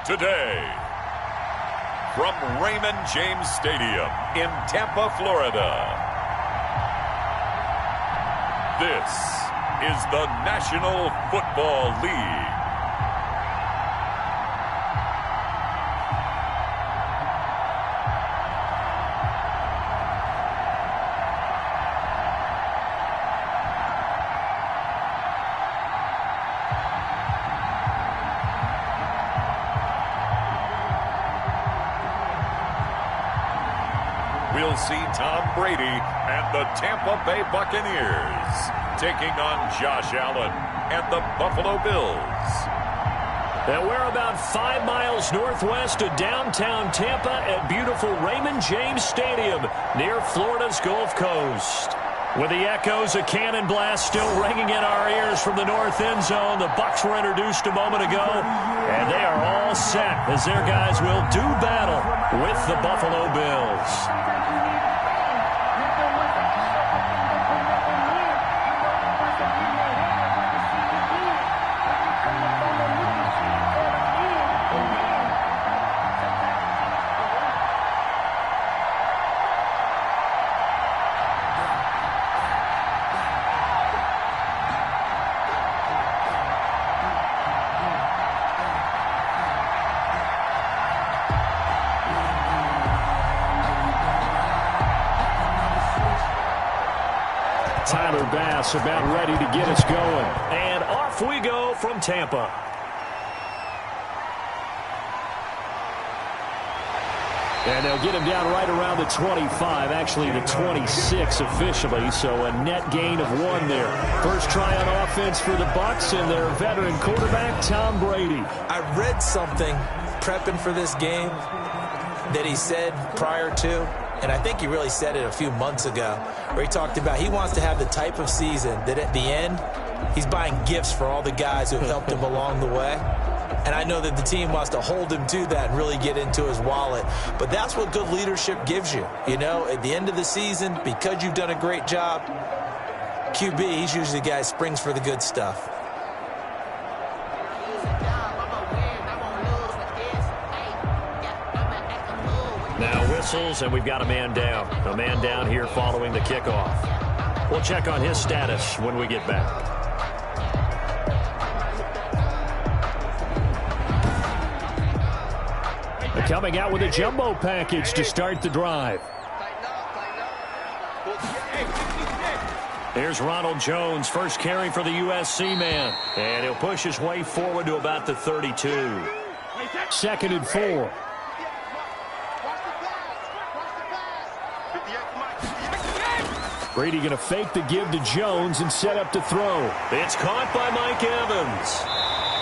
today. From Raymond James Stadium in Tampa, Florida, this is the National Football League. We'll see Tom Brady and the Tampa Bay Buccaneers taking on Josh Allen and the Buffalo Bills. And we're about 5 miles northwest of downtown Tampa at beautiful Raymond James Stadium near Florida's Gulf Coast. With the echoes of cannon blast still ringing in our ears from the north end zone, the Bucs were introduced a moment ago, and they are all set as their guys will do battle with the Buffalo Bills. Tyler Bass about ready to get us going. And off we go from Tampa. And they'll get him down right around the 25, actually the 26 officially, so a net gain of 1 there. First try on offense for the Bucs and their veteran quarterback, Tom Brady. I read something prepping for this game that he said prior to, and I think he really said it a few months ago, where he talked about he wants to have the type of season that at the end, he's buying gifts for all the guys who have helped him along the way. And I know that the team wants to hold him to that and really get into his wallet. But that's what good leadership gives you. You know, at the end of the season, because you've done a great job, QB, he's usually the guy who springs for the good stuff. Now whistles, and we've got a man down. A man down here following the kickoff. We'll check on his status when we get back. Coming out with a jumbo package to start the drive. Here's Ronald Jones, first carry for the USC man. And he'll push his way forward to about the 32. 2nd and 4. Brady going to fake the give to Jones and set up to throw. It's caught by Mike Evans.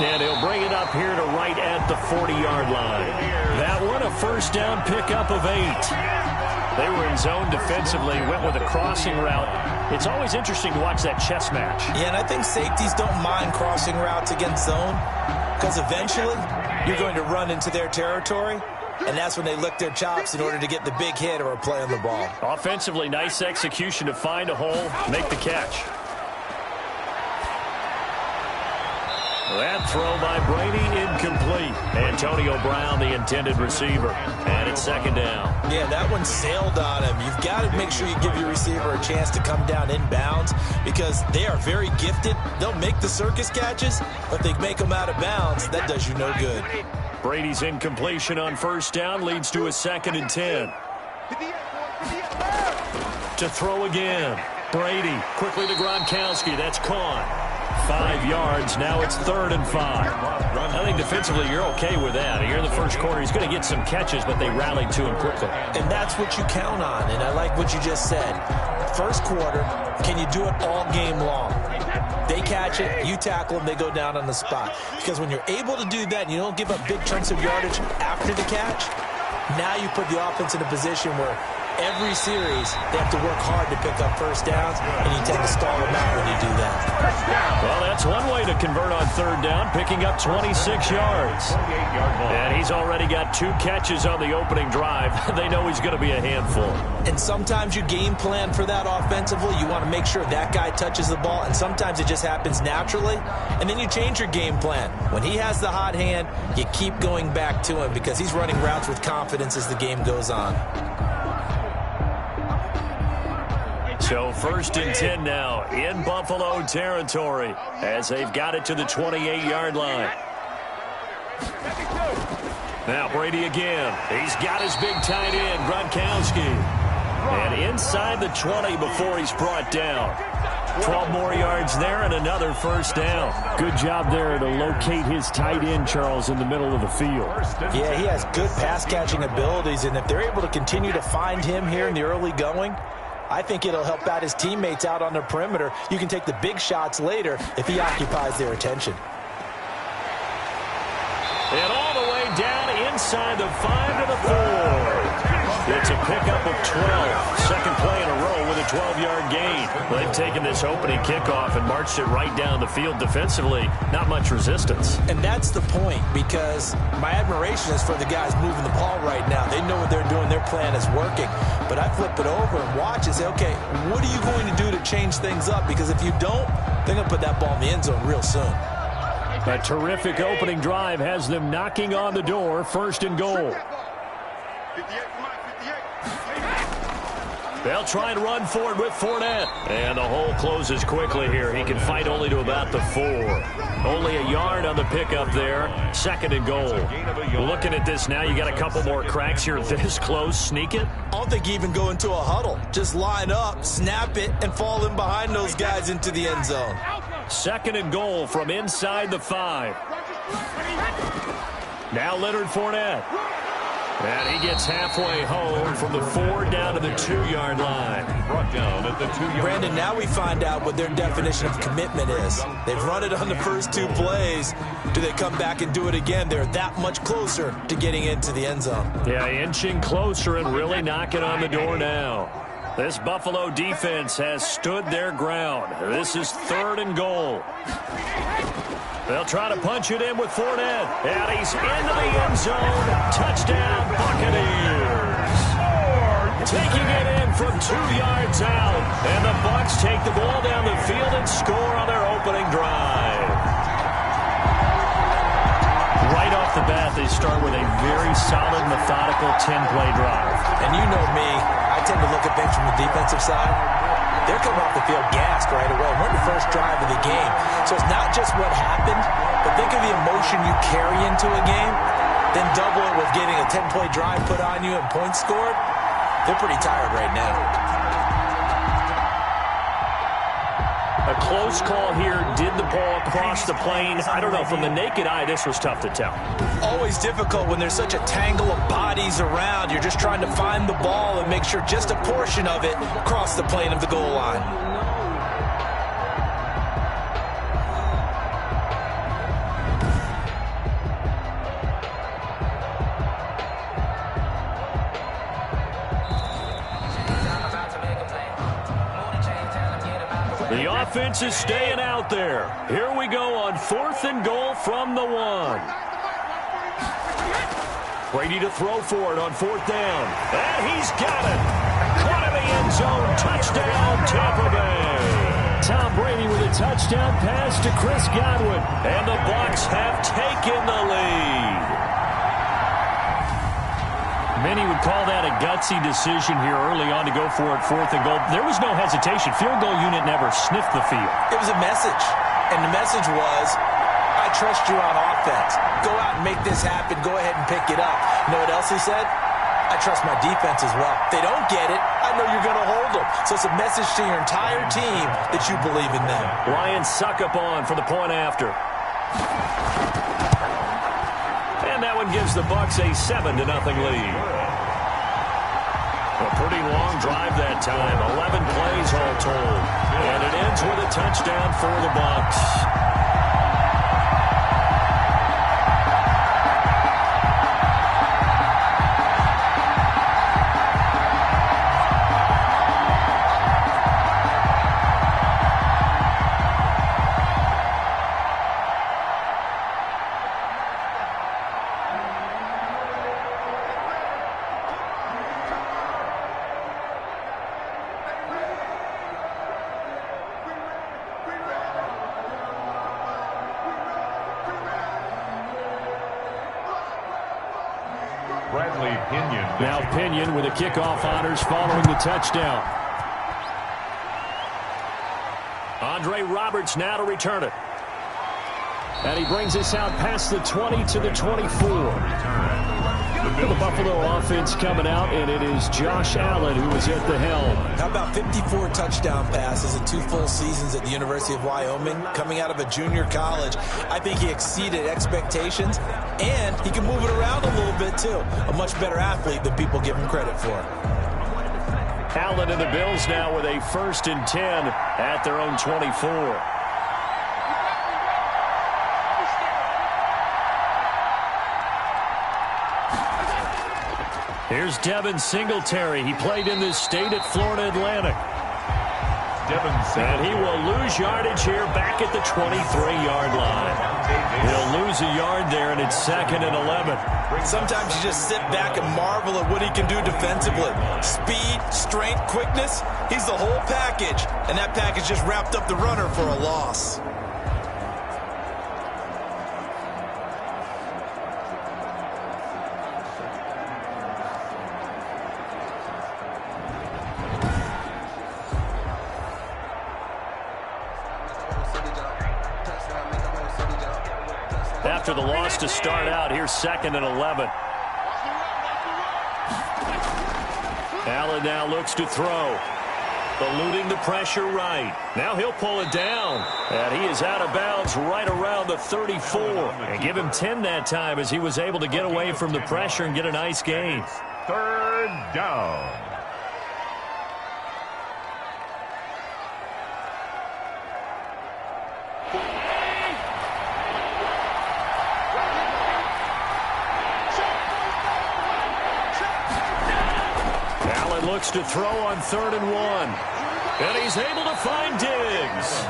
And he'll bring it up here to right at the 40-yard line. That one, a first down pickup of 8. They were in zone defensively, went with a crossing route. It's always interesting to watch that chess match. Yeah, and I think safeties don't mind crossing routes against zone because eventually you're going to run into their territory, and that's when they lick their chops in order to get the big hit or a play on the ball. Offensively, nice execution to find a hole, make the catch. That throw by Brady incomplete. Antonio Brown, the intended receiver. And it's 2nd down. Yeah, that one sailed on him. You've got to make sure you give your receiver a chance to come down inbounds because they are very gifted. They'll make the circus catches, but they make them out of bounds. That does you no good. Brady's incompletion on first down leads to a 2nd and 10. To throw again. Brady quickly to Gronkowski. That's caught. 5 yards. Now it's 3rd and 5. I think defensively you're okay with that. Here in the first quarter, he's going to get some catches, but they rallied to him quickly. And that's what you count on, and I like what you just said. First quarter, can you do it all game long? They catch it, you tackle them, they go down on the spot. Because when you're able to do that and you don't give up big chunks of yardage after the catch, now you put the offense in a position where every series, they have to work hard to pick up first downs, and you tend to stall them out when you do that. Well, that's one way to convert on third down, picking up 26 yards. And he's already got 2 catches on the opening drive. They know he's going to be a handful. And sometimes you game plan for that offensively. You want to make sure that guy touches the ball, and sometimes it just happens naturally. And then you change your game plan. When he has the hot hand, you keep going back to him because he's running routes with confidence as the game goes on. So 1st and 10 now in Buffalo territory as they've got it to the 28-yard line. Now Brady again. He's got his big tight end, Gronkowski. And inside the 20 before he's brought down. 12 more yards there and another first down. Good job there to locate his tight end, Charles, in the middle of the field. Yeah, he has good pass-catching abilities, and if they're able to continue to find him here in the early going, I think it'll help out his teammates out on the perimeter. You can take the big shots later if he occupies their attention. And all the way down inside the 5 to the 4. It's a pickup of 12. Second play in a row with a 12-yard gain. They've taken this opening kickoff and marched it right down the field defensively. Not much resistance. And that's the point, because my admiration is for the guys moving the ball right now. They know what they're doing. Their plan is working. But I flip it over and watch and say, okay, what are you going to do to change things up? Because if you don't, they're going to put that ball in the end zone real soon. A terrific opening drive has them knocking on the door. 1st and goal. They'll try and run forward with Fournette. And the hole closes quickly here. He can fight only to about the 4. Only a yard on the pickup there. 2nd and goal. Looking at this now, you got a couple more cracks here this close. Sneak it? I don't think you even go into a huddle. Just line up, snap it, and fall in behind those guys into the end zone. 2nd and goal from inside the 5. Now Leonard Fournette. And he gets halfway home from the 4 down to the 2-yard line. Brought down at the 2-yard. Brandon, now we find out what their definition of commitment is. They've run it on the first 2 plays. Do they come back and do it again? They're that much closer to getting into the end zone. Yeah, inching closer and really knocking on the door now. This Buffalo defense has stood their ground. This is 3rd and goal. They'll try to punch it in with Fournette. And he's into the end zone. Touchdown, Buccaneers. Taking it in from 2 yards out. And the Bucs take the ball down the field and score on their opening drive. Right off the bat, they start with a very solid, methodical 10-play drive. And you know me, I tend to look at things from the defensive side. They're coming off the field gassed right away. We're in the first drive of the game. So it's not just what happened, but think of the emotion you carry into a game, then double it with getting a 10-play drive put on you and points scored. They're pretty tired right now. A close call here. Did the ball cross the plane? I don't know. From the naked eye, this was tough to tell. Always difficult when there's such a tangle of bodies around. You're just trying to find the ball and make sure just a portion of it crossed the plane of the goal line. The offense is staying out there. Here we go on 4th and goal from the 1. Brady to throw for it on 4th down. And he's got it. Caught in the end zone. Touchdown, Tampa Bay. Tom Brady with a touchdown pass to Chris Godwin. And the Bucs have taken the lead. Many would call that a gutsy decision here early on to go for it 4th and goal. There was no hesitation. Field goal unit never sniffed the field. It was a message. And the message was, I trust you on offense. Go out and make this happen. Go ahead and pick it up. You know what else he said? I trust my defense as well. If they don't get it, I know you're going to hold them. So it's a message to your entire team that you believe in them. Lions suck up on for the point after. And that one gives the Bucs a 7-0 lead. A pretty long drive that time. 11 plays all told. And it ends with a touchdown for the Bucs. Now Pinion with the kickoff honors following the touchdown. Andre Roberts now to return it. And he brings us out past the 20 to the 24. The Buffalo offense coming out, and it is Josh Allen who is at the helm. How about 54 touchdown passes in 2 full seasons at the University of Wyoming, coming out of a junior college? I think he exceeded expectations, and he can move it around a little bit, too. A much better athlete than people give him credit for. Allen and the Bills now with a 1st and 10 at their own 24. Here's Devin Singletary. He played in this state at Florida Atlantic. And he will lose yardage here back at the 23-yard line. He'll lose a yard there, and it's 2nd and 11. Sometimes you just sit back and marvel at what he can do defensively. Speed, strength, quickness, he's the whole package. And that package just wrapped up the runner for a loss. After the loss to start out, here's 2nd and 11. Allen now looks to throw. Eluding the pressure right. Now he'll pull it down. And he is out of bounds right around the 34. And give him 10 that time as he was able to get away from the pressure and get a nice gain. 3rd down. Looks to throw on 3rd and 1. And he's able to find Diggs.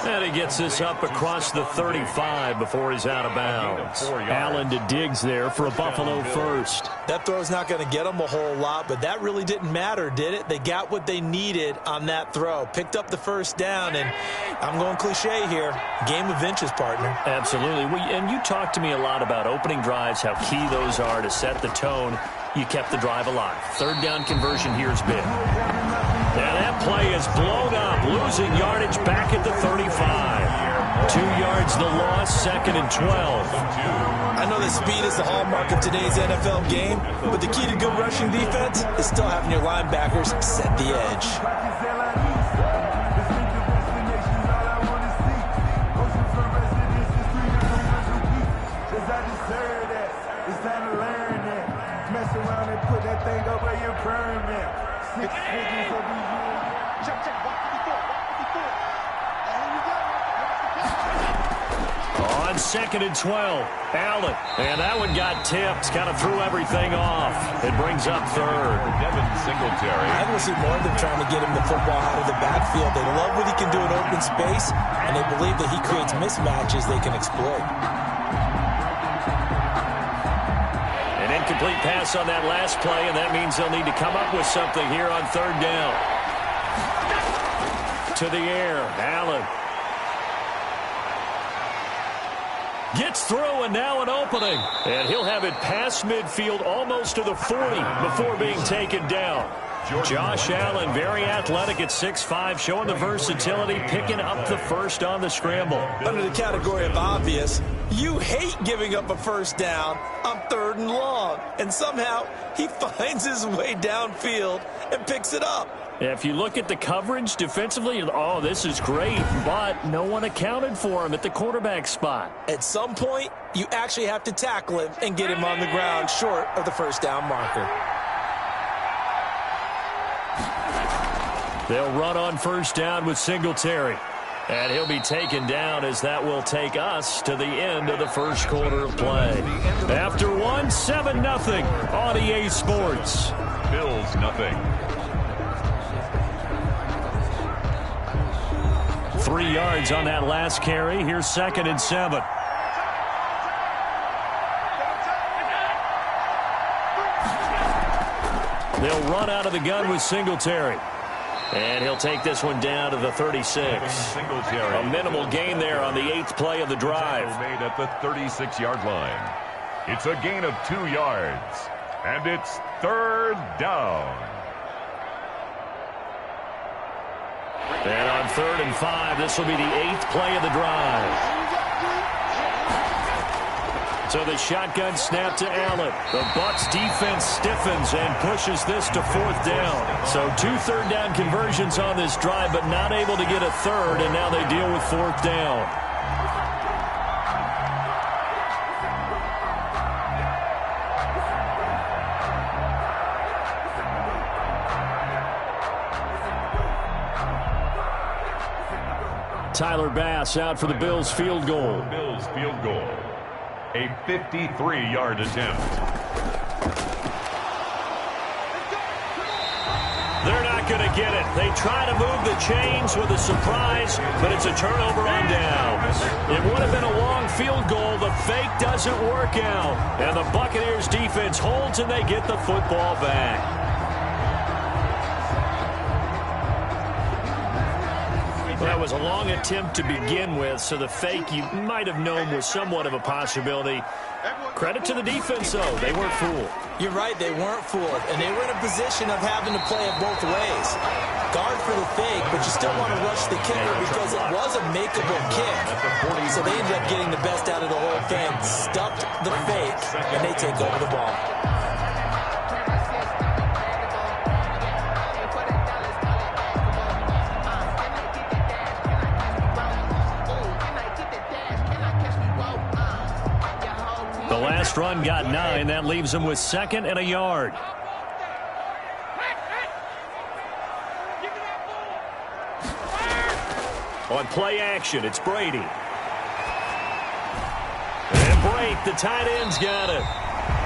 And he gets this up across the 35 before he's out of bounds. Allen to Diggs there for a Buffalo 1st. That throw's not going to get them a whole lot, but that really didn't matter, did it? They got what they needed on that throw. Picked up the 1st down, and I'm going cliche here. Game of inches, partner. Absolutely. And you talked to me a lot about opening drives, how key those are to set the tone. You kept the drive alive. 3rd down conversion here is big. And that play is blown up, losing yardage back at the 35. 2 yards the loss, 2nd and 12. I know that speed is the hallmark of today's NFL game, but the key to good rushing defense is still having your linebackers set the edge. On 2nd and 12, Allen. And that one got tipped, kind of threw everything off. It brings up 3rd. Devin Singletary. I will see more of them trying to get him the football out of the backfield. They love what he can do in open space, and they believe that he creates mismatches they can exploit. An incomplete pass on that last play, and that means they'll need to come up with something here on 3rd down. To the air, Allen. Gets through, and now an opening. And he'll have it past midfield almost to the 40 before being taken down. Josh Allen, very athletic at 6'5", showing the versatility, picking up the 1st on the scramble. Under the category of obvious, you hate giving up a 1st down on 3rd and long. And somehow he finds his way downfield and picks it up. If you look at the coverage defensively, oh, this is great, but no one accounted for him at the quarterback spot. At some point, you actually have to tackle him and get him on the ground short of the 1st down marker. They'll run on 1st down with Singletary. And he'll be taken down as that will take us to the end of the 1st quarter of play. After 1, 7-0 on EA Sports. Bills nothing. 3 yards on that last carry. Here's 2nd and 7. They'll run out of the gun with Singletary. And he'll take this one down to the 36. A minimal gain there on the 8th play of the drive. Made at the 36-yard line. It's a gain of 2 yards. And it's third down. And on 3rd and 5, this will be the 8th play of the drive. So the shotgun snap to Allen. The Bucs defense stiffens and pushes this to 4th down. So 2 third-down conversions on this drive, but not able to get a third, and now they deal with 4th down. Tyler Bass out for the Bills field goal. Bills field goal. A 53-yard attempt. They're not going to get it. They try to move the chains with a surprise, but it's a turnover on downs. It would have been a long field goal. The fake doesn't work out. And the Buccaneers defense holds and they get the football back. That was a long attempt to begin with, so the fake you might have known was somewhat of a possibility. Credit to the defense, though. They weren't fooled. You're right, they weren't fooled, and they were in a position of having to play it both ways. Guard for the fake, but you still want to rush the kicker because it was a makeable kick. So they ended up getting the best out of the whole thing, stuffed the fake, and they take over the ball. Last run got 9. That leaves them with 2nd and a yard. On play action, it's Brady. And break, the tight end's got it.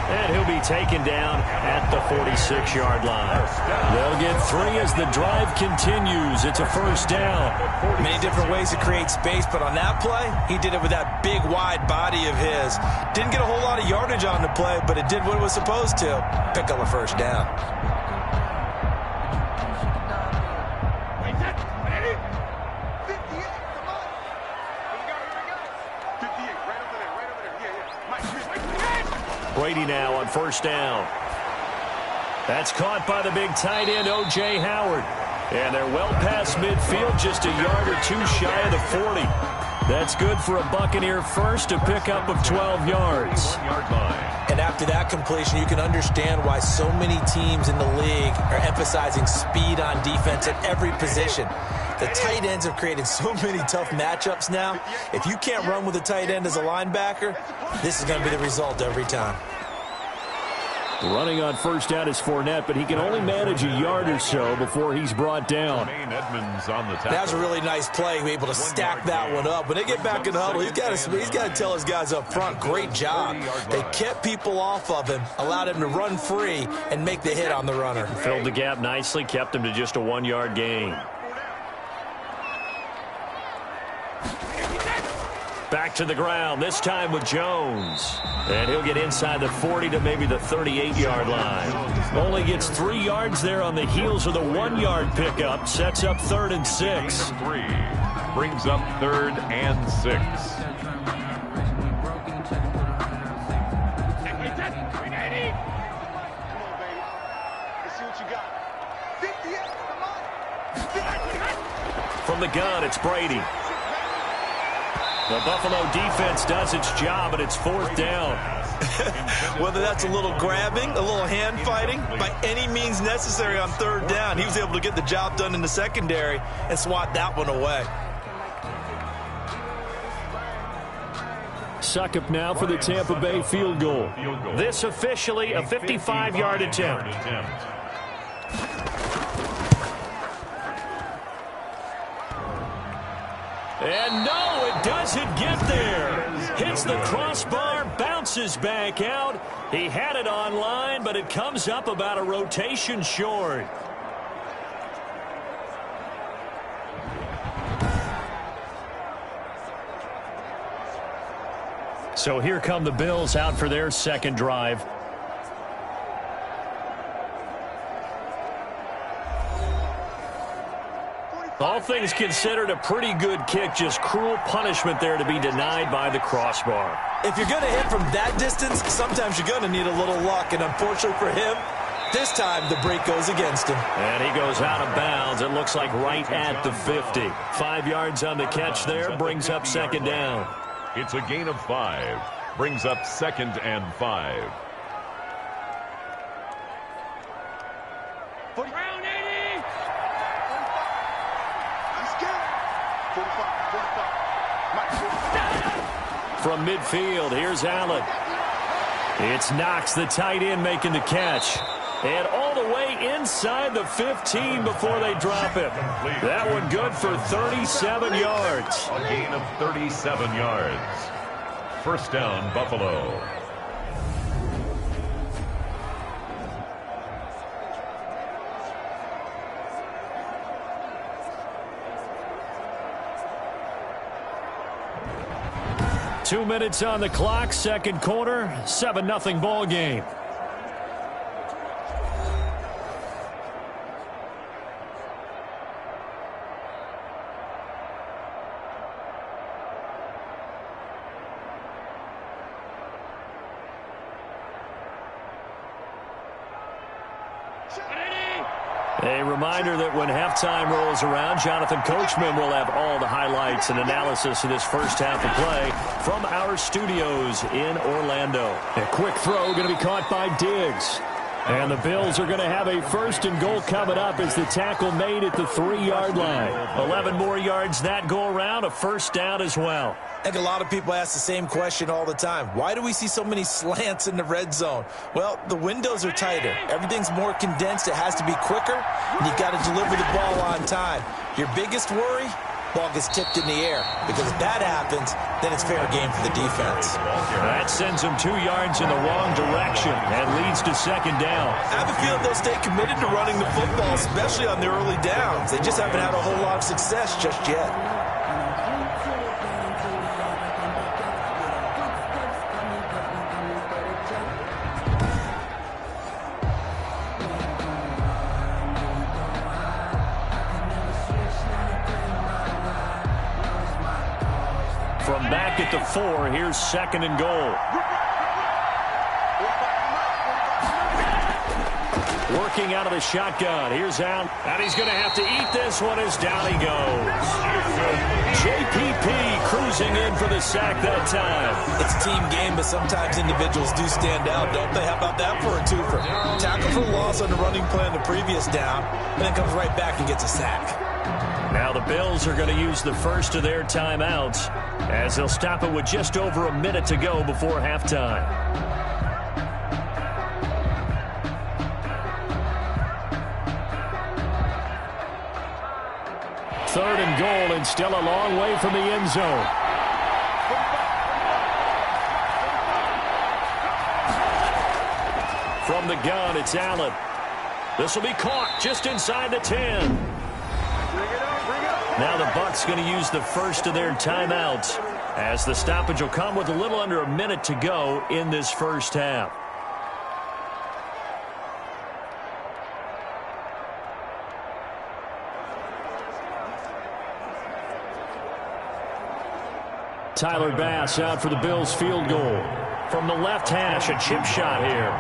And he'll be taken down at the 46-yard line. They'll get 3 as the drive continues. It's a 1st down. Many different ways to create space, but on that play, he did it with that big, wide body of his. Didn't get a whole lot of yardage on the play, but it did what it was supposed to. Pick up a 1st down. Brady now on 1st down. That's caught by the big tight end, O.J. Howard. And they're well past midfield, just a yard or 2 shy of the 40. That's good for a Buccaneer first, a pickup of 12 yards. And after that completion, you can understand why so many teams in the league are emphasizing speed on defense at every position. The tight ends have created so many tough matchups now. If you can't run with a tight end as a linebacker, this is going to be the result every time. Running on 1st down is Fournette, but he can only manage a yard or so before he's brought down. That was a really nice play, able to stack that one up. When they get back in the huddle, he's got to tell his guys up front, great job. They kept people off of him, allowed him to run free, and make the hit on the runner. Filled the gap nicely, kept him to just a 1-yard gain. Back to the ground, this time with Jones. And he'll get inside the 40 to maybe the 38-yard line. Only gets 3 yards there on the heels of the 1-yard pickup. Sets up 3rd and 6. Brings up 3rd and 6. From the gun, it's Brady. The Buffalo defense does its job, and it's 4th down. Whether that's a little grabbing, a little hand fighting, by any means necessary on 3rd down, he was able to get the job done in the secondary and swat that one away. Suckup now for the Tampa Bay field goal. This officially a 55-yard attempt. And no, it doesn't get there. Hits the crossbar, bounces back out. He had it on line, but it comes up about a rotation short. So here come the Bills out for their 2nd drive. All things considered, a pretty good kick. Just cruel punishment there to be denied by the crossbar. If you're going to hit from that distance, sometimes you're going to need a little luck. And unfortunately for him, this time the break goes against him. And he goes out of bounds. It looks like right at the 50. 5 yards on the catch there. Brings up second down. It's a gain of 5. Brings up 2nd and 5. From midfield, here's Allen. It's Knox, the tight end, making the catch. And all the way inside the 15 before they drop him. That one good for 37 yards. A gain of 37 yards. First down, Buffalo. Two minutes on the clock, second quarter, 7-0 ball game. A reminder that when halftime rolls around, Jonathan Coachman will have all the highlights and analysis of this first half of play from our studios in Orlando. A quick throw going to be caught by Diggs. And the Bills are going to have a 1st and goal coming up as the tackle made at the 3-yard line. 11 more yards that go around, a first down as well. I think a lot of people ask the same question all the time. Why do we see so many slants in the red zone? Well, the windows are tighter. Everything's more condensed. It has to be quicker, and you've got to deliver the ball on time. Your biggest worry? Ball gets tipped in the air. Because if that happens, then it's fair game for the defense. That sends them 2 yards in the wrong direction and leads to second down. I have a feeling they'll stay committed to running the football, especially on their early downs. They just haven't had a whole lot of success just yet. From back at the 4, here's 2nd and goal. Working out of the shotgun. Here's Allen. And he's going to have to eat this one as down he goes. JPP cruising in for the sack that time. It's a team game, but sometimes individuals do stand out, don't they? How about that for a twofer? Tackle for loss on the running play on the previous down, and then comes right back and gets a sack. Now the Bills are going to use the first of their timeouts as they'll stop it with just over a minute to go before halftime. Third and goal, and still a long way from the end zone. From the gun, it's Allen. This will be caught just inside the 10. Now the Bucs going to use the first of their timeouts as the stoppage will come with a little under a minute to go in this first half. Tyler Bass out for the Bills field goal. From the left hash, a chip shot here.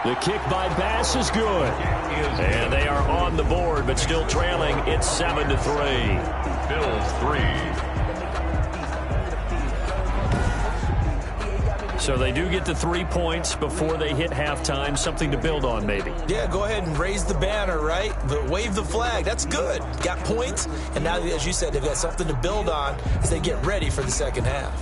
The kick by Bass is good. And they are on the board, but still trailing. It's 7-3. Bills 3. So they do get the 3 points before they hit halftime. Something to build on, maybe. Yeah, go ahead and raise the banner, right? Wave the flag. That's good. Got points. And now, as you said, they've got something to build on as they get ready for the second half.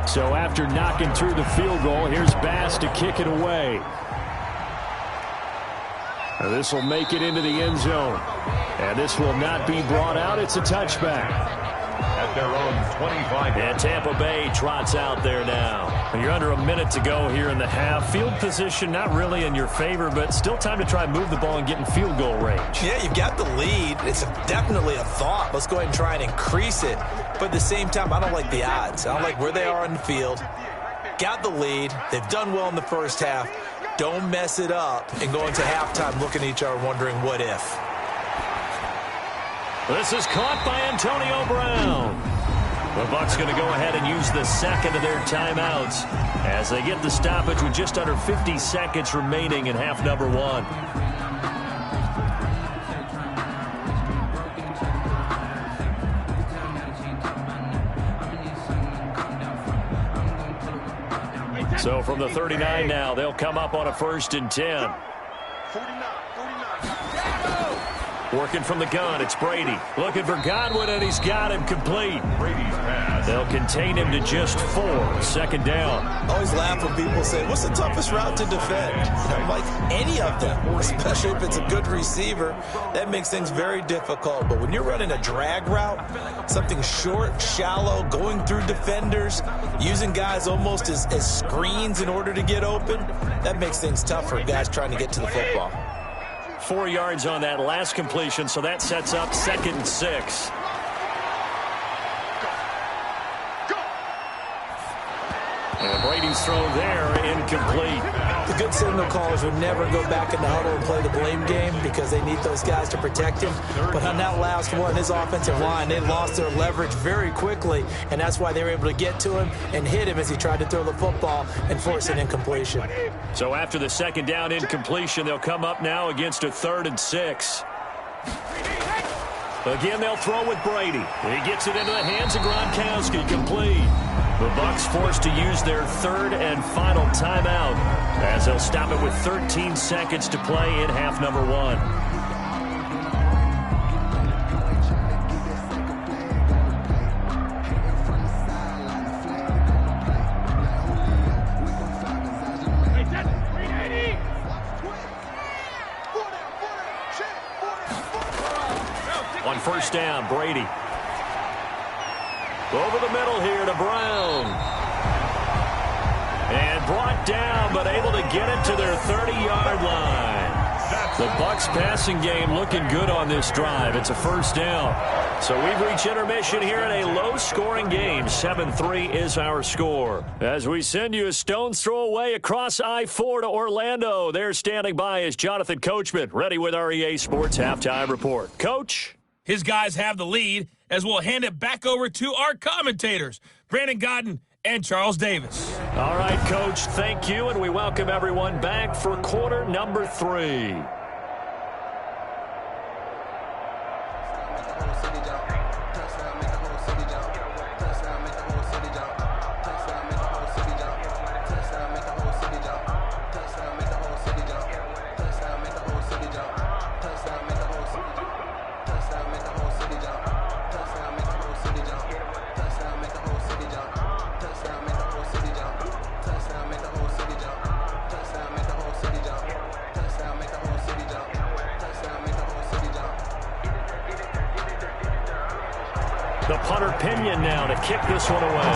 So after knocking through the field goal, here's Bass to kick it away. This will make it into the end zone. And this will not be brought out. It's a touchback. At at their own 25. And Tampa Bay trots out there now. You're under a minute to go here in the half. Field position not really in your favor, but still time to try and move the ball and get in field goal range. Yeah, you've got the lead. It's definitely a thought. Let's go ahead and try and increase it. But at the same time, I don't like the odds. I don't like where they are on the field. Got the lead. They've done well in the first half. Don't mess it up and go into halftime looking at each other wondering what if. This is caught by Antonio Brown. The Bucs going to go ahead and use the second of their timeouts as they get the stoppage with just under 50 seconds remaining in half number one. So from the 39 now, they'll come up on a 1st and 10. Working from the gun, it's Brady. Looking for Godwin, and he's got him complete. Brady's pass. They'll contain him to just 4. 2nd down. I always laugh when people say, what's the toughest route to defend? I'm like, any of them, especially if it's a good receiver. That makes things very difficult. But when you're running a drag route, something short, shallow, going through defenders, using guys almost as screens in order to get open, that makes things tough for guys trying to get to the football. 4 yards on that last completion, so that sets up 2nd and 6. And Brady's throw there, incomplete. The good signal callers would never go back in the huddle and play the blame game because they need those guys to protect him. But on that last one, his offensive line, they lost their leverage very quickly, and that's why they were able to get to him and hit him as he tried to throw the football and force an incompletion. So after the 2nd down incompletion, they'll come up now against a 3rd and 6. Again, they'll throw with Brady. He gets it into the hands of Gronkowski, complete. The Bucs forced to use their 3rd and final timeout as they'll stop it with 13 seconds to play in half number one. On 1st down, Brady. Over the middle here to Brown. And brought down, but able to get it to their 30-yard line. The Bucs passing game looking good on this drive. It's a 1st down. So we've reached intermission here in a low-scoring game. 7-3 is our score. As we send you a stone's throw away across I-4 to Orlando. There standing by is Jonathan Coachman, ready with our EA Sports Halftime Report. Coach? His guys have the lead as we'll hand it back over to our commentators, Brandon Godden and Charles Davis. All right, Coach, thank you, and we welcome everyone back for quarter number 3. The punter Pinion now to kick this one away.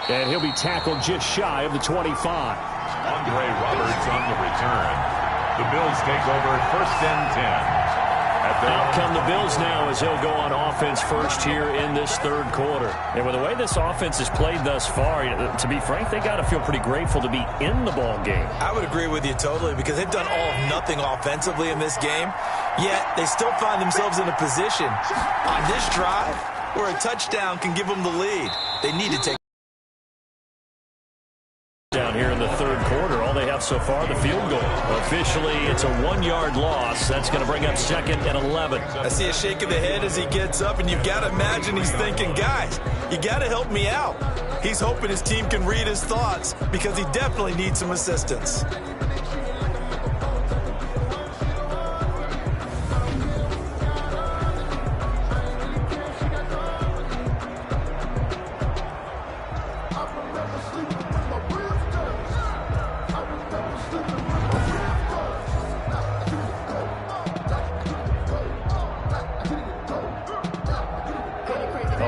And he'll be tackled just shy of the 25. Andre Roberts on the return. The Bills take over 1st and 10. Out come the Bills now as they'll go on offense first here in this 3rd quarter. And with the way this offense has played thus far, to be frank, they got to feel pretty grateful to be in the ball game. I would agree with you totally because they've done all of nothing offensively in this game, yet they still find themselves in a position on this drive where a touchdown can give them the lead. They need to take down here in the 3rd quarter. All they have so far, the field goal. Officially, it's a 1-yard loss. That's going to bring up 2nd and 11. I see a shake of the head as he gets up, and you've got to imagine he's thinking, guys, you got to help me out. He's hoping his team can read his thoughts because he definitely needs some assistance.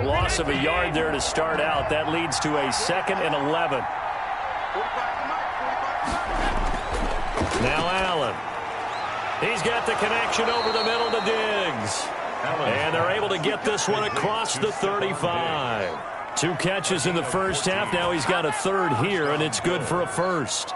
A loss of a yard there to start out. That leads to a 2nd and 11. Now Allen. He's got the connection over the middle to Diggs. And they're able to get this one across the 35. 2 catches in the first half. Now he's got a 3rd here, and it's good for a 1st.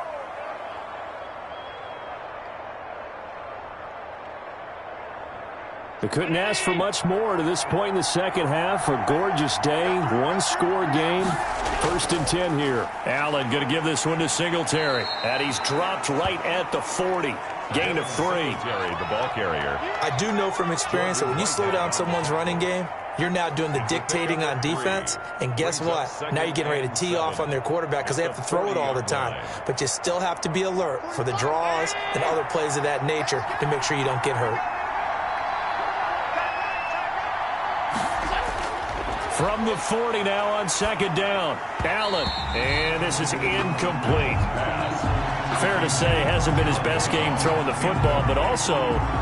They couldn't ask for much more to this point in the second half. A gorgeous day, 1-score game. 1st and 10 here. Allen going to give this one to Singletary. And he's dropped right at the 40. Gain of 3. The ball carrier. I do know from experience that when you slow down someone's running game, you're now doing the dictating on defense. And guess what? Now you're getting ready to tee off on their quarterback because they have to throw it all the time. But you still have to be alert for the draws and other plays of that nature to make sure you don't get hurt. From the 40 now on 2nd down. Allen. And this is incomplete. Fair to say, hasn't been his best game throwing the football, but also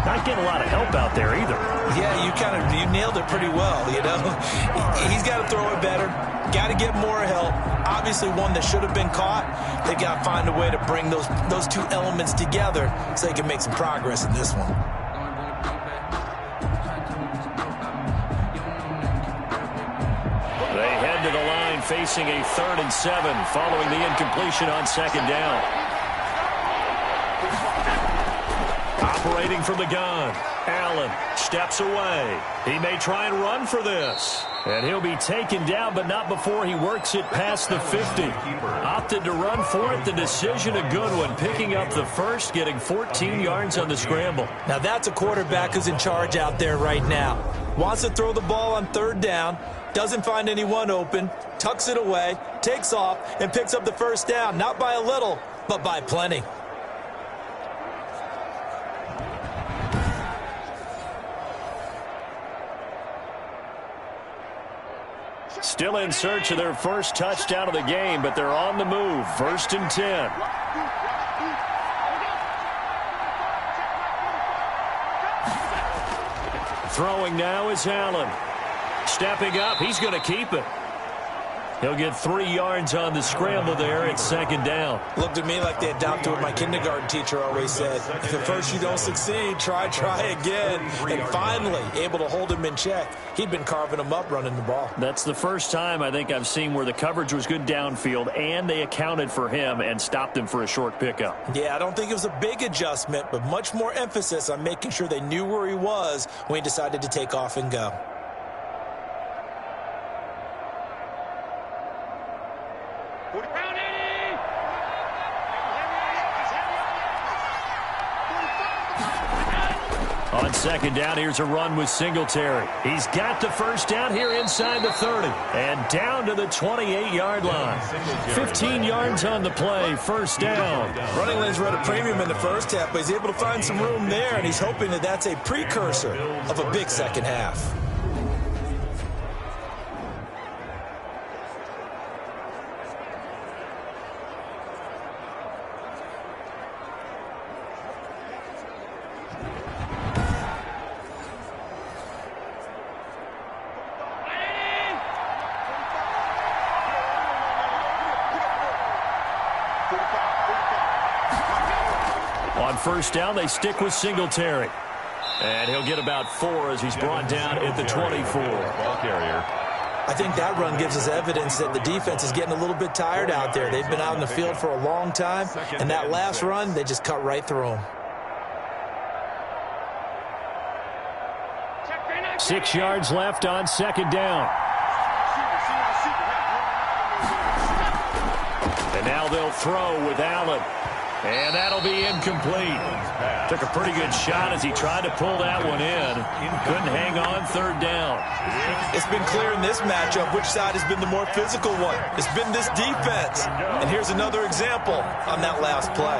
not getting a lot of help out there either. Yeah, you nailed it pretty well, you know. He's got to throw it better. Got to get more help. Obviously one that should have been caught. They got to find a way to bring those 2 elements together so they can make some progress in this one. To the line facing a 3rd and 7 following the incompletion on 2nd down. Operating from the gun. Allen steps away. He may try and run for this. And he'll be taken down, but not before he works it past the 50. Opted to run for it. The decision a good one. Picking up the 1st, getting 14 yards on the scramble. Now that's a quarterback who's in charge out there right now. Wants to throw the ball on 3rd down. Doesn't find anyone open, tucks it away, takes off, and picks up the 1st down. Not by a little, but by plenty. Still in search of their 1st touchdown of the game, but they're on the move. 1st and 10. Throwing now is Allen. Stepping up, he's going to keep it. He'll get 3 yards on the scramble there at 2nd down. Looked at me like they adopted what my kindergarten teacher always said. If at first you don't succeed, try again. And finally, able to hold him in check. He'd been carving him up running the ball. That's the first time I think I've seen where the coverage was good downfield and they accounted for him and stopped him for a short pickup. Yeah, I don't think it was a big adjustment, but much more emphasis on making sure they knew where he was when he decided to take off and go. On 2nd down, here's a run with Singletary. He's got the 1st down here inside the 30 and down to the 28-yard line. 15 yards on the play, 1st down. Running lanes were at a premium in the first half, but he's able to find some room there, and he's hoping that that's a precursor of a big second half. On 1st down, they stick with Singletary. And he'll get about 4 as he's brought down at the 24. Ball carrier. I think that run gives us evidence that the defense is getting a little bit tired out there. They've been out in the field for a long time, and that last run, they just cut right through them. 6 yards left on 2nd down. And now they'll throw with Allen. And that'll be incomplete. Took a pretty good shot as he tried to pull that one in. Couldn't hang on 3rd down. It's been clear in this matchup which side has been the more physical one. It's been this defense. And here's another example on that last play.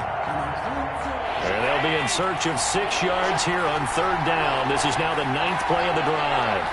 And they'll be in search of 6 yards here on 3rd down. This is now the 9th play of the drive.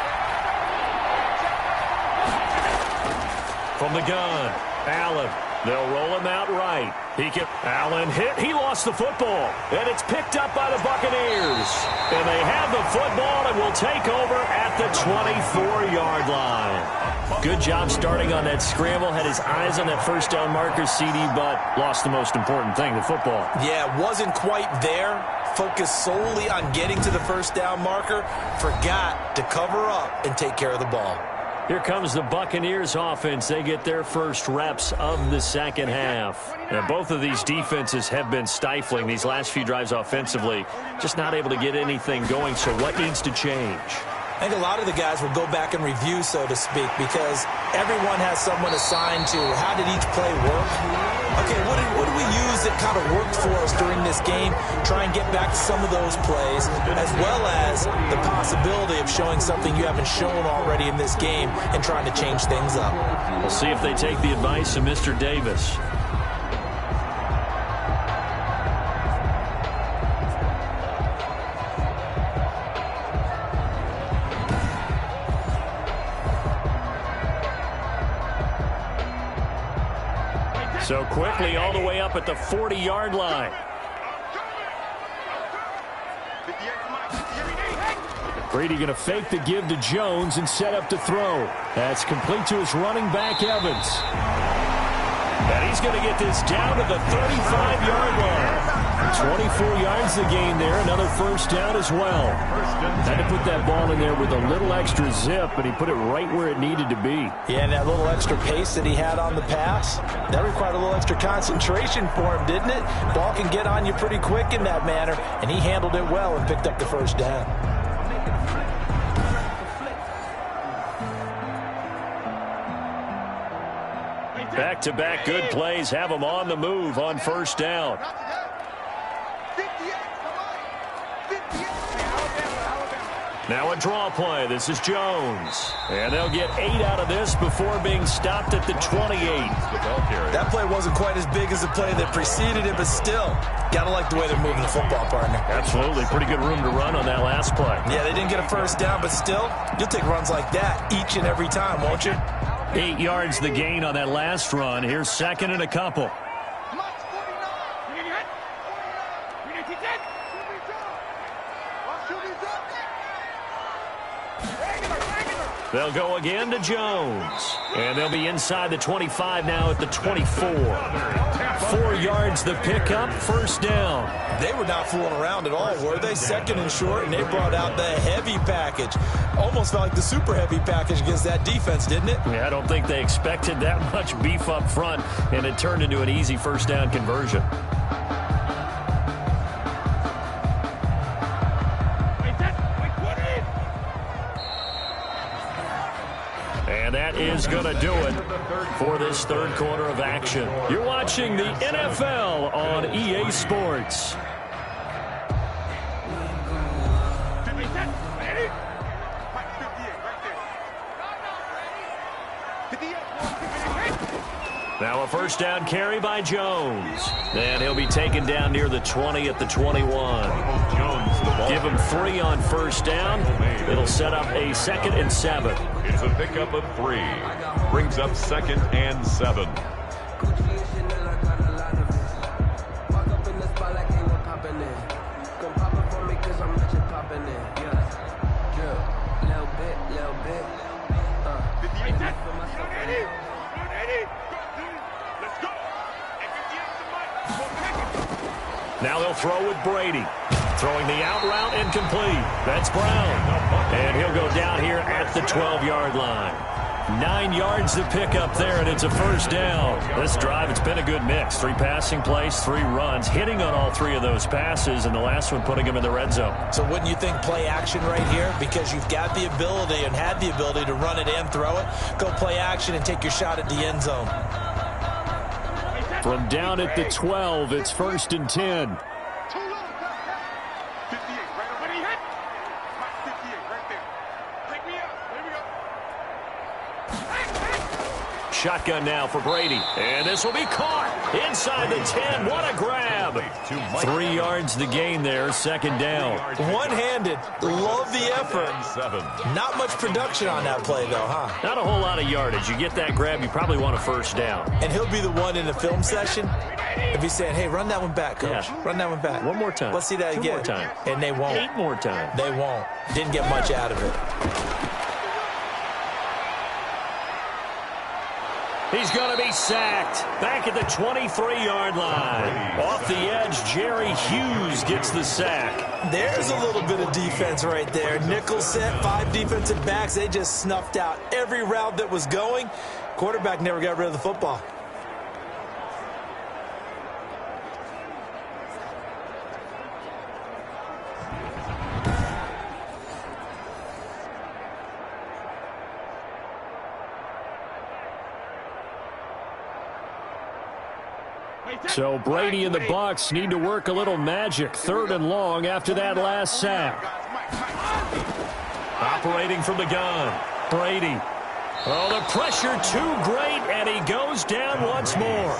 From the gun, Allen. They'll roll him out right. Allen hit. He lost the football. And it's picked up by the Buccaneers. And they have the football and will take over at the 24-yard line. Good job starting on that scramble. Had his eyes on that first down marker, CD, but lost the most important thing, the football. Yeah, wasn't quite there. Focused solely on getting to the first down marker. Forgot to cover up and take care of the ball. Here comes the Buccaneers offense. They get their first reps of the second half. Now, both of these defenses have been stifling these last few drives offensively. Just not able to get anything going. So what needs to change? I think a lot of the guys will go back and review, so to speak, because everyone has someone assigned to how did each play work. Okay, what do we use that kind of worked for us during this game? Try and get back to some of those plays, as well as the possibility of showing something you haven't shown already in this game and trying to change things up. We'll see if they take the advice of Mr. Davis. So quickly all the way up at the 40-yard line. Brady going to fake the give to Jones and set up to throw. That's complete to his running back, Evans. And he's going to get this down to the 35-yard line. 24 yards the gain there. Another first down as well. Had to put that ball in there with a little extra zip, and he put it right where it needed to be. Yeah, and that little extra pace that he had on the pass, that required a little extra concentration for him, didn't it? Ball can get on you pretty quick in that manner, and he handled it well and picked up the first down. Back-to-back good plays have them on the move on first down. Now a draw play. This is Jones. And they'll get 8 out of this before being stopped at the 28. That play wasn't quite as big as the play that preceded it, but still, got to like the way they're moving the football, partner. Absolutely. Pretty good room to run on that last play. Yeah, they didn't get a first down, but still, you'll take runs like that each and every time, won't you? 8 yards the gain on that last run. Here's second and a couple. They'll go again to Jones. And they'll be inside the 25 now at the 24. 4 yards the pickup, first down. They were not fooling around at all, were they? Second and short, and they brought out the heavy package. Almost felt like the super heavy package against that defense, didn't it? Yeah, I don't think they expected that much beef up front, and it turned into an easy first down conversion. And that is going to do it for this third quarter of action. You're watching the NFL on EA Sports. Now a first down carry by Jones. And he'll be taken down near the 20 at the 21. Give him 3 on first down. It'll set up a 2nd and 7. It's a pickup of 3. Brings up 2nd and 7. Now they'll throw with Brady. Throwing the out route incomplete. That's Brown. And he'll go down here at the 12-yard line. 9 yards to pick up there, and it's a first down. This drive, it's been a good mix. 3 passing plays, 3 runs, hitting on all 3 of those passes, and the last one putting him in the red zone. So wouldn't you think play action right here? Because you've got the ability and had the ability to run it and throw it. Go play action and take your shot at the end zone. From down at the 12, it's 1st and 10. shotgun now for Brady. And this will be caught inside the 10. What a grab. 3 yards the gain there, second down. One-handed. Love the effort. Not much production on that play, though, huh? Not a whole lot of yardage. You get that grab, you probably want a first down. And he'll be the one in the film session if he's saying, hey, run that one back, coach. Yeah. Run that one back. One more time. Let's see that 2 again. more times. And they won't. 8 more times. They won't. Didn't get much out of it. He's going to be sacked. Back at the 23-yard line. Off the edge, Jerry Hughes gets the sack. There's a little bit of defense right there. Nickel set, 5 defensive backs. They just snuffed out every route that was going. Quarterback never got rid of the football. So Brady and the Bucs need to work a little magic. 3rd and long after that last sack. Operating from the gun. Brady. Oh, the pressure too great, and he goes down once more.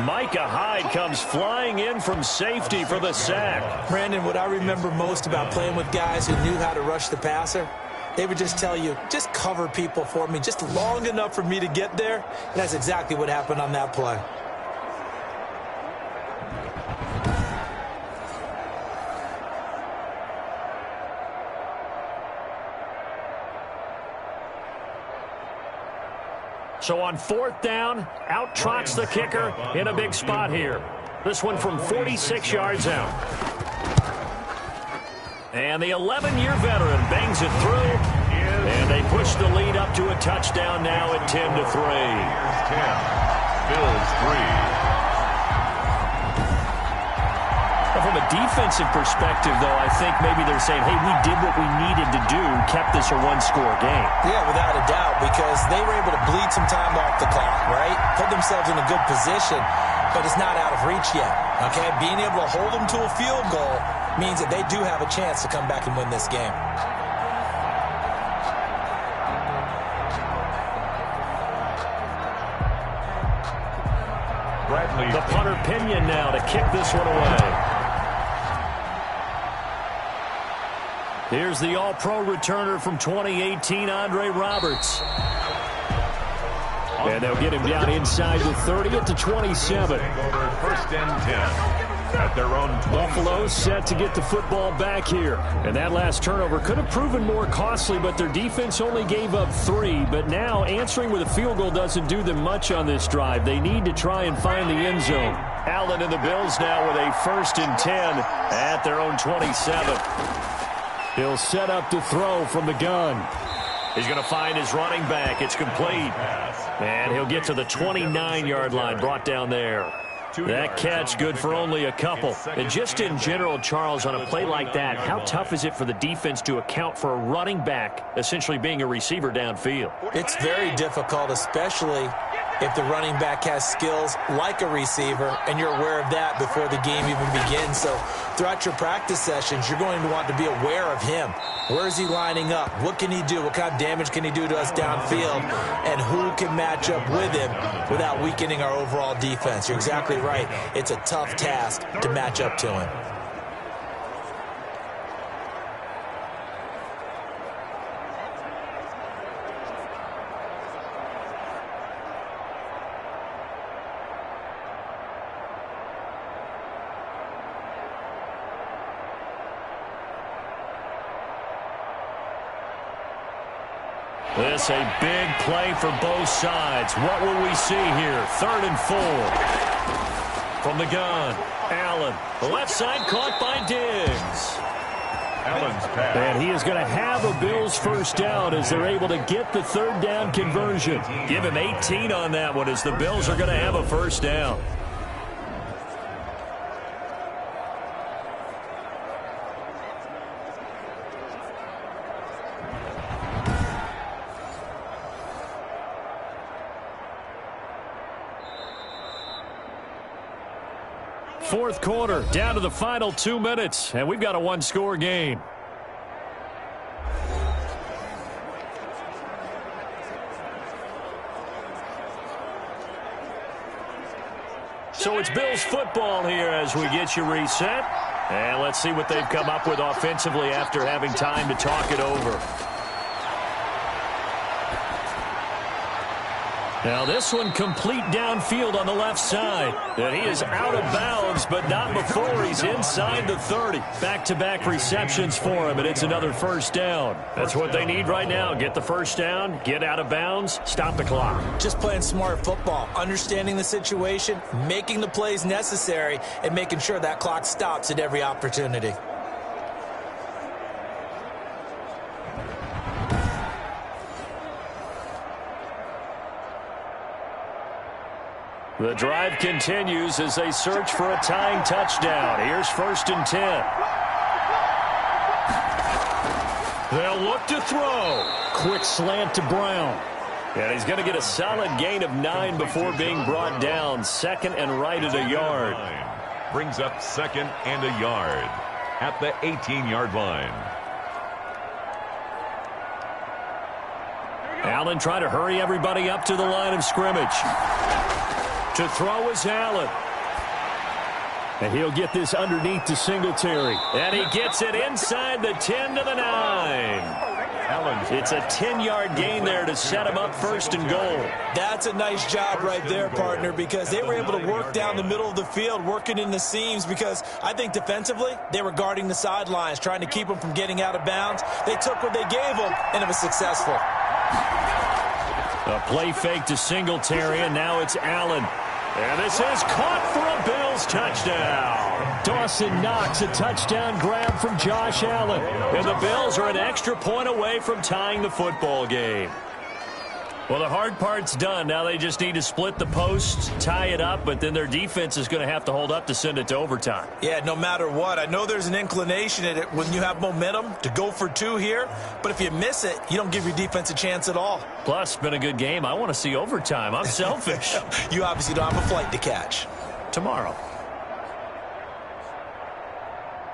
Micah Hyde comes flying in from safety for the sack. Brandon, what I remember most about playing with guys who knew how to rush the passer, they would just tell you, just cover people for me, just long enough for me to get there. And that's exactly what happened on that play. So on 4th down, out trots the kicker in a big spot here. This one from 46 yards out. And the 11-year veteran bangs it through. And they push the lead up to a touchdown now at 10-3. 10, Bills 3. From a defensive perspective, though, I think maybe they're saying, hey, we did what we needed to do, kept this a one-score game. Yeah, without a doubt, because they were able to bleed some time off the clock, right? Put themselves in a good position, but it's not out of reach yet, okay? Being able to hold them to a field goal means that they do have a chance to come back and win this game. The punter Pinion now to kick this one away. Here's the all-pro returner from 2018, Andre Roberts. And they'll get him down inside the 30 at the 27. 1st and 10. At their own 20. Buffalo set to get the football back here. And that last turnover could have proven more costly, but their defense only gave up 3. But now answering with a field goal doesn't do them much on this drive. They need to try and find the end zone. Allen and the Bills now with a 1st and 10 at their own 27. He'll set up to throw from the gun. He's going to find his running back. It's complete. And he'll get to the 29-yard line, brought down there. That catch good for only a couple. And just in general, Charles, on a play like that, how tough is it for the defense to account for a running back essentially being a receiver downfield? It's very difficult, especially if the running back has skills like a receiver, and you're aware of that before the game even begins. So throughout your practice sessions, you're going to want to be aware of him. Where is he lining up? What can he do? What kind of damage can he do to us downfield? And who can match up with him without weakening our overall defense? You're exactly right. It's a tough task to match up to him. This a big play for both sides. What will we see here? 3rd and 4. From the gun, Allen. The left side caught by Diggs. Allen's pass. And he is going to have a Bills first down as they're able to get the 3rd down conversion. Give him 18 on that one as the Bills are going to have a first down. Fourth quarter, down to the final 2 minutes, and we've got a one-score game. So it's Bills football here as we get you reset. And let's see what they've come up with offensively after having time to talk it over. Now this one complete downfield on the left side. And he is out of bounds, but not before he's inside the 30. Back-to-back receptions for him, and it's another first down. That's what they need right now. Get the first down, get out of bounds, stop the clock. Just playing smart football, understanding the situation, making the plays necessary, and making sure that clock stops at every opportunity. The drive continues as they search for a tying touchdown. Here's 1st and 10. They'll look to throw. Quick slant to Brown. And he's going to get a solid gain of 9 before being brought down. 2nd and right at a yard. Brings up 2nd and a yard at the 18-yard line. Allen trying to hurry everybody up to the line of scrimmage. To throw is Allen. And he'll get this underneath to Singletary. And he gets it inside the 10 to the 9. It's a 10-yard gain there to set him up 1st and goal. That's a nice job right there, partner, because they were able to work down the middle of the field, working in the seams, because I think defensively they were guarding the sidelines, trying to keep them from getting out of bounds. They took what they gave them, and it was successful. A play fake to Singletary, and now it's Allen. And this is caught for a Bills touchdown. Dawson Knox, a touchdown grab from Josh Allen. And the Bills are an extra point away from tying the football game. Well, the hard part's done. Now they just need to split the posts, tie it up, but then their defense is going to have to hold up to send it to overtime. Yeah, no matter what. I know there's an inclination at it when you have momentum to go for 2 here, but if you miss it, you don't give your defense a chance at all. Plus, it's been a good game. I want to see overtime. I'm selfish. You obviously don't have a flight to catch. Tomorrow.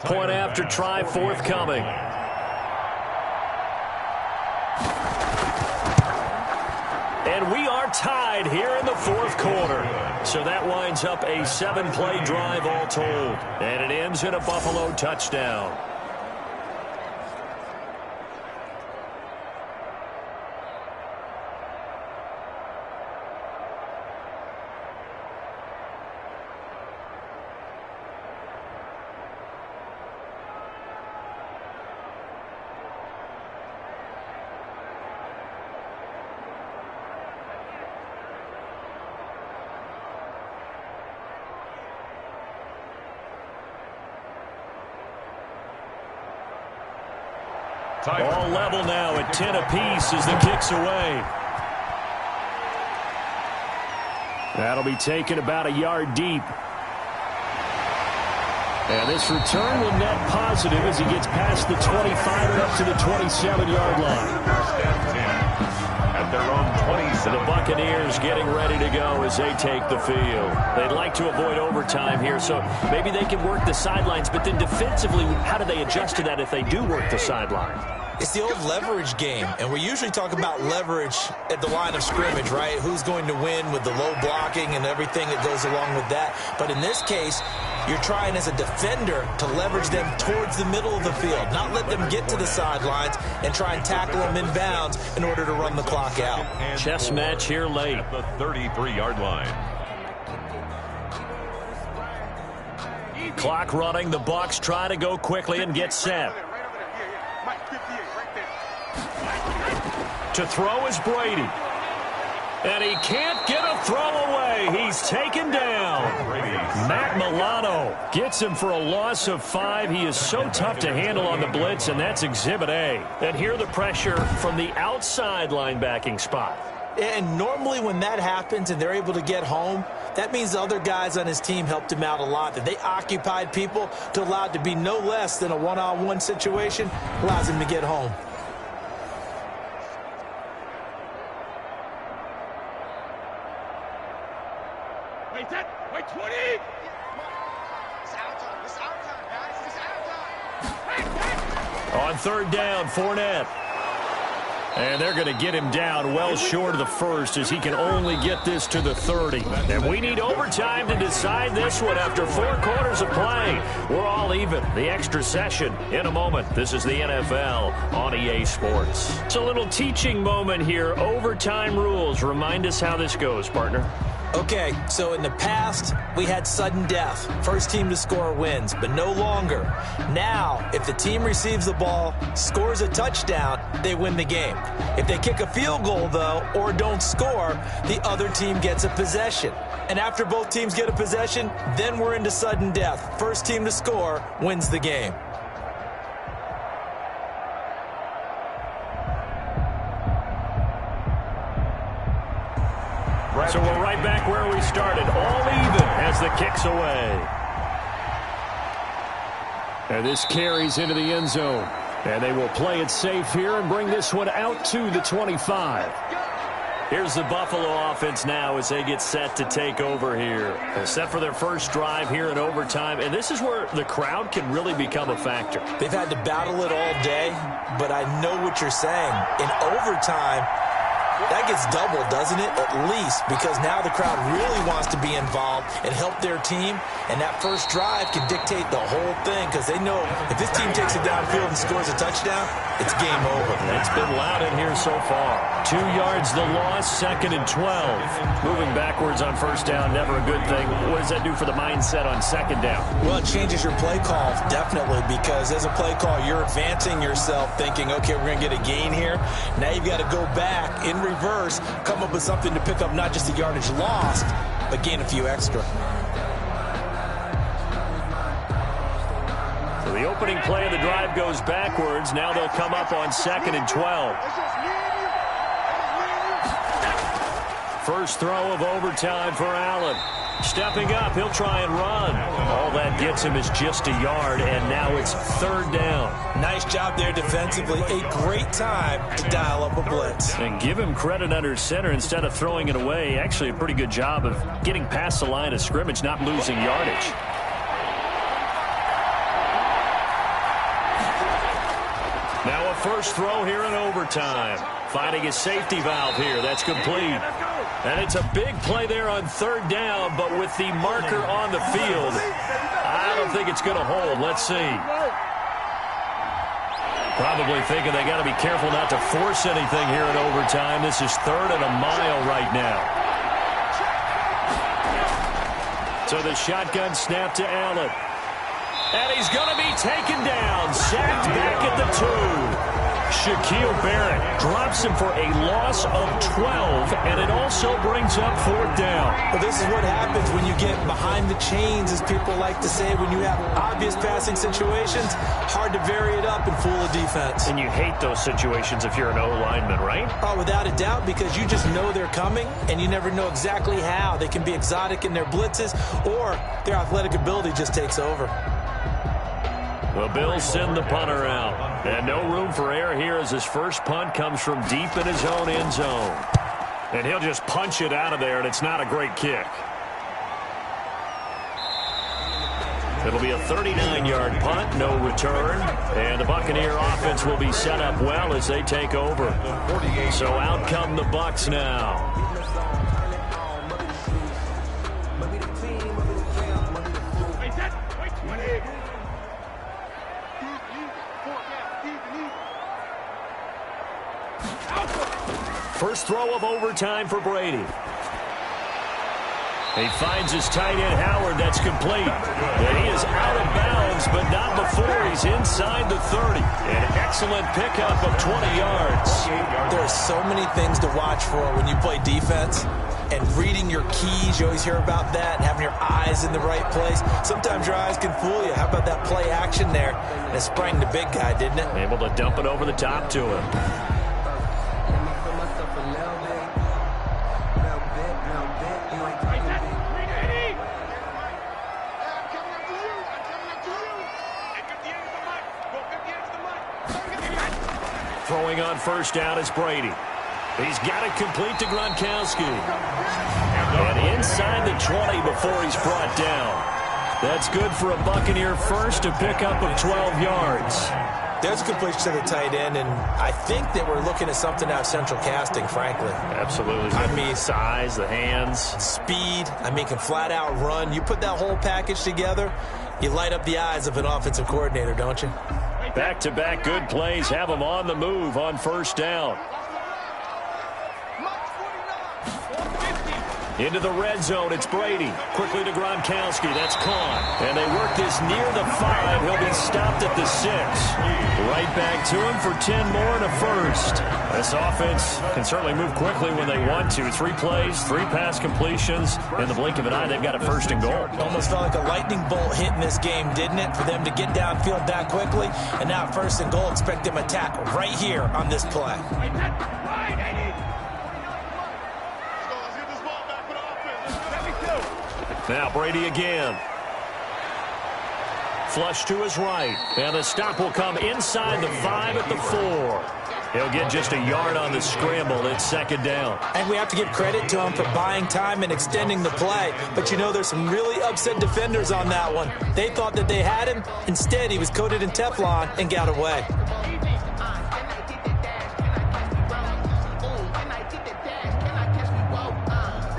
Point after try forthcoming. And we are tied here in the 4th quarter. So that winds up a 7-play drive all told. And it ends in a Buffalo touchdown. All level now at 10 apiece as the kick's away. That'll be taken about a yard deep. And this return will net positive as he gets past the 25 and up to the 27-yard line. At their own 27. The Buccaneers getting ready to go as they take the field. They'd like to avoid overtime here, so maybe they can work the sidelines, but then defensively, how do they adjust to that if they do work the sideline? It's the old leverage game, and we usually talk about leverage at the line of scrimmage, right? Who's going to win with the low blocking and everything that goes along with that. But in this case, you're trying as a defender to leverage them towards the middle of the field, not let them get to the sidelines and try and tackle them in bounds in order to run the clock out. Chess match here late. At the 33-yard line. Clock running. The Bucs try to go quickly and get set. To throw is Brady. And he can't get a throw away. He's taken down. Matt Milano gets him for a loss of 5. He is so tough to handle on the blitz, and that's Exhibit A. And here the pressure from the outside linebacking spot. And normally when that happens and they're able to get home, that means the other guys on his team helped him out a lot. That they occupied people to allow it to be no less than a one-on-one situation, allows him to get home. Wait, 20! It's our time. It's our time, guys. It's our time. On 3rd down, Fournette. And they're going to get him down well short of the first as he can only get this to the 30. And we need overtime to decide this one after 4 quarters of play. We're all even. The extra session in a moment. This is the NFL on EA Sports. It's a little teaching moment here. Overtime rules. Remind us how this goes, partner. Okay, so in the past, we had sudden death. First team to score wins, but no longer. Now, if the team receives the ball, scores a touchdown, they win the game. If they kick a field goal, though, or don't score, the other team gets a possession. And after both teams get a possession, then we're into sudden death. First team to score wins the game. So we're right back where we started, all even as the kick's away. And this carries into the end zone. And they will play it safe here and bring this one out to the 25. Here's the Buffalo offense now as they get set to take over here. They're set for their first drive here in overtime. And this is where the crowd can really become a factor. They've had to battle it all day, but I know what you're saying. In overtime, that gets doubled, doesn't it? At least, because now the crowd really wants to be involved and help their team, and that first drive can dictate the whole thing because they know if this team takes it downfield and scores a touchdown, it's game over. It's been loud in here so far. 2 yards the loss, 2nd and 12. Moving backwards on first down, never a good thing. What does that do for the mindset on 2nd down? Well, it changes your play call, definitely, because as a play call, you're advancing yourself thinking, okay, we're going to get a gain here. Now you've got to go back in reverse, come up with something to pick up not just the yardage lost, but gain a few extra. So the opening play of the drive goes backwards. Now they'll come up on 2nd and 12. First throw of overtime for Allen. Stepping up, he'll try and run. All that gets him is just a yard, and now it's 3rd down. Nice job there defensively. A great time to dial up a blitz. And give him credit under center instead of throwing it away. Actually, a pretty good job of getting past the line of scrimmage, not losing yardage. Now a first throw here in overtime. Finding a safety valve here. That's complete. And it's a big play there on 3rd down, but with the marker on the field, I don't think it's going to hold. Let's see. Probably thinking they got to be careful not to force anything here in overtime. This is 3rd and a mile right now. So the shotgun snap to Allen. And he's going to be taken down. Sacked back at the 2. Shaquille Barrett drops him for a loss of 12, and it also brings up 4th down. Well, this is what happens when you get behind the chains, as people like to say. When you have obvious passing situations, hard to vary it up and fool a defense. And you hate those situations if you're an O-lineman, right? Oh, without a doubt, because you just know they're coming, and you never know exactly how. They can be exotic in their blitzes, or their athletic ability just takes over. The Bills send the punter out. And no room for error here as his first punt comes from deep in his own end zone. And he'll just punch it out of there, and it's not a great kick. It'll be a 39-yard punt, no return. And the Buccaneer offense will be set up well as they take over. So out come the Bucs now. First throw of overtime for Brady. He finds his tight end, Howard. That's complete. And he is out of bounds, but not before he's inside the 30. An excellent pickup of 20 yards. There are so many things to watch for when you play defense. And reading your keys, you always hear about that, and having your eyes in the right place. Sometimes your eyes can fool you. How about that play action there? And it sprang the big guy, didn't it? Able to dump it over the top to him. Throwing on first down is Brady. He's got it complete to Gronkowski. And inside the 20 before he's brought down. That's good for a Buccaneer first, a pickup of 12 yards. There's a completion to the tight end, and I think that we're looking at something out of central casting, frankly. Absolutely. I mean, size, the hands. Speed. I mean, can flat out run. You put that whole package together, you light up the eyes of an offensive coordinator, don't you? Back-to-back good plays have them on the move on first down. Into the red zone, it's Brady. Quickly to Gronkowski, that's caught. And they work this near the 5. He'll be stopped at the 6. Right back to him for 10 more and a first. This offense can certainly move quickly when they want to. 3 plays, 3 pass completions. In the blink of an eye, they've got a first and goal. Almost felt like a lightning bolt hit in this game, didn't it? For them to get downfield that quickly. And now first and goal, expect them to attack right here on this play. Now Brady again. Flush to his right. And the stop will come inside the 5 at the 4. He'll get just a yard on the scramble. It's second down. And we have to give credit to him for buying time and extending the play. But you know, there's some really upset defenders on that one. They thought that they had him. Instead, he was coated in Teflon and got away.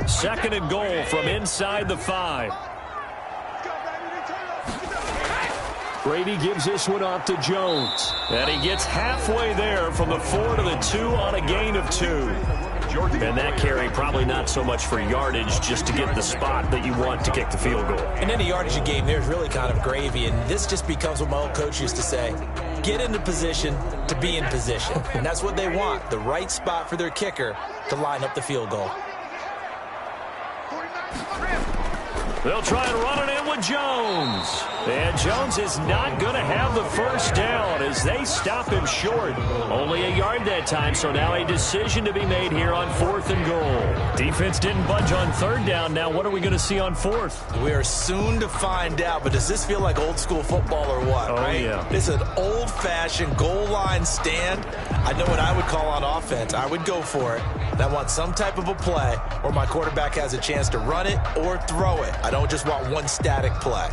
Second and goal from inside the 5. Brady gives this one off to Jones. And he gets halfway there from the 4 to the 2 on a gain of 2. And that carry probably not so much for yardage, just to get the spot that you want to kick the field goal. In any yardage game, there's really kind of gravy. And this just becomes what my old coach used to say. Get into position to be in position. And that's what they want, the right spot for their kicker to line up the field goal. They'll try and run it in with Jones. And Jones is not going to have the first down as they stop him short. Only a yard that time, so now a decision to be made here on 4th and goal. Defense didn't budge on 3rd down. Now what are we going to see on 4th? We are soon to find out, but does this feel like old school football or what? Oh, right? Yeah. This is an old-fashioned goal line stand. I know what I would call on offense. I would go for it. And I want some type of a play where my quarterback has a chance to run it or throw it. I don't just want one static play.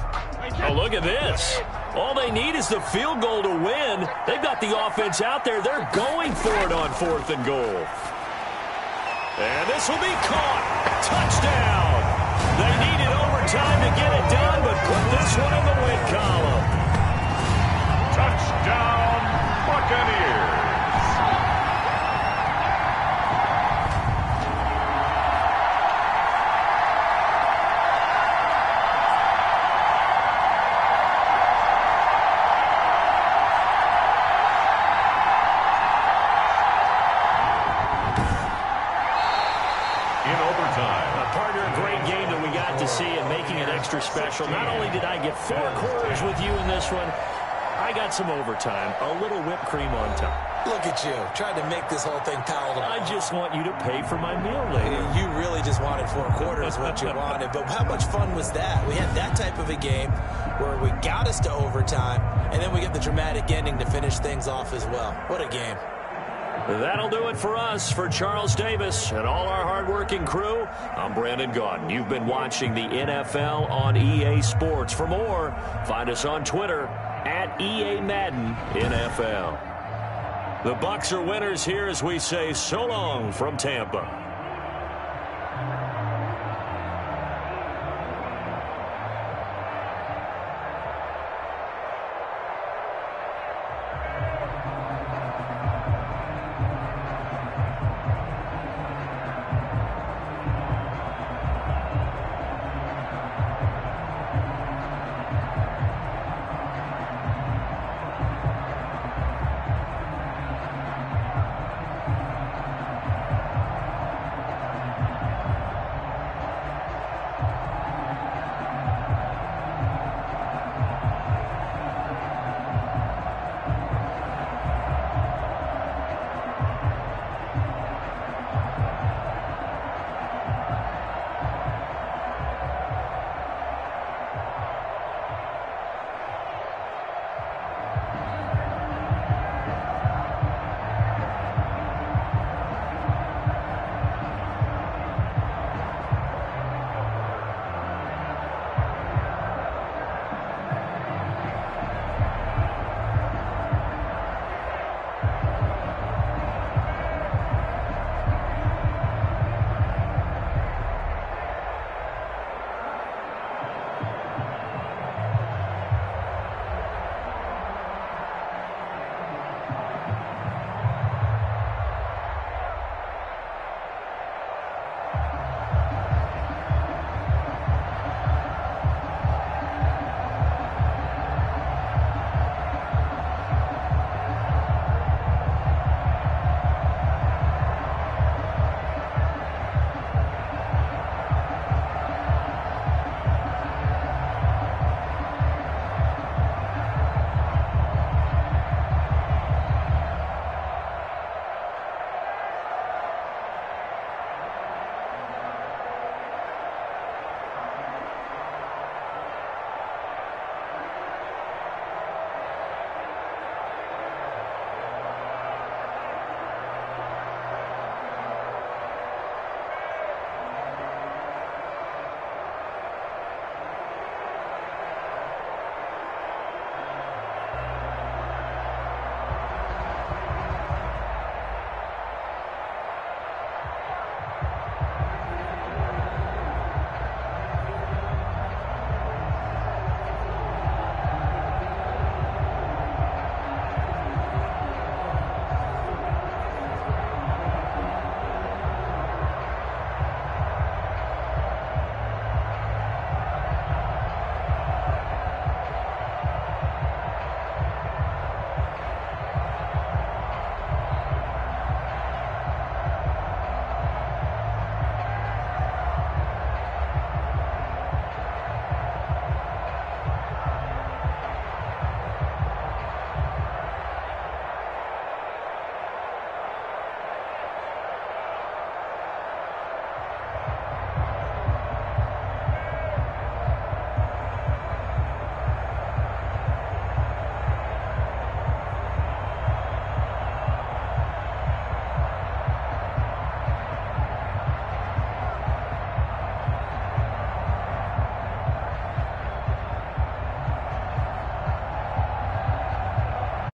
Oh, look at this. All they need is the field goal to win. They've got the offense out there. They're going for it on 4th and goal. And this will be caught. Touchdown. They needed overtime to get it done, but put this one in the win column. Touchdown, Buccaneers. Special. Not only did I get 4 quarters with you in this one, I got some overtime, a little whipped cream on top. Look at you, trying to make this whole thing palatable. I just want you to pay for my meal later. You really just wanted 4 quarters, what you wanted. But how much fun was that? We had that type of a game where we got us to overtime, and then we get the dramatic ending to finish things off as well. What a game. That'll do it for us. For Charles Davis and all our hardworking crew, I'm Brandon Gaudin. You've been watching the NFL on EA Sports. For more, find us on Twitter at EA Madden NFL. The Bucs are winners here as we say so long from Tampa.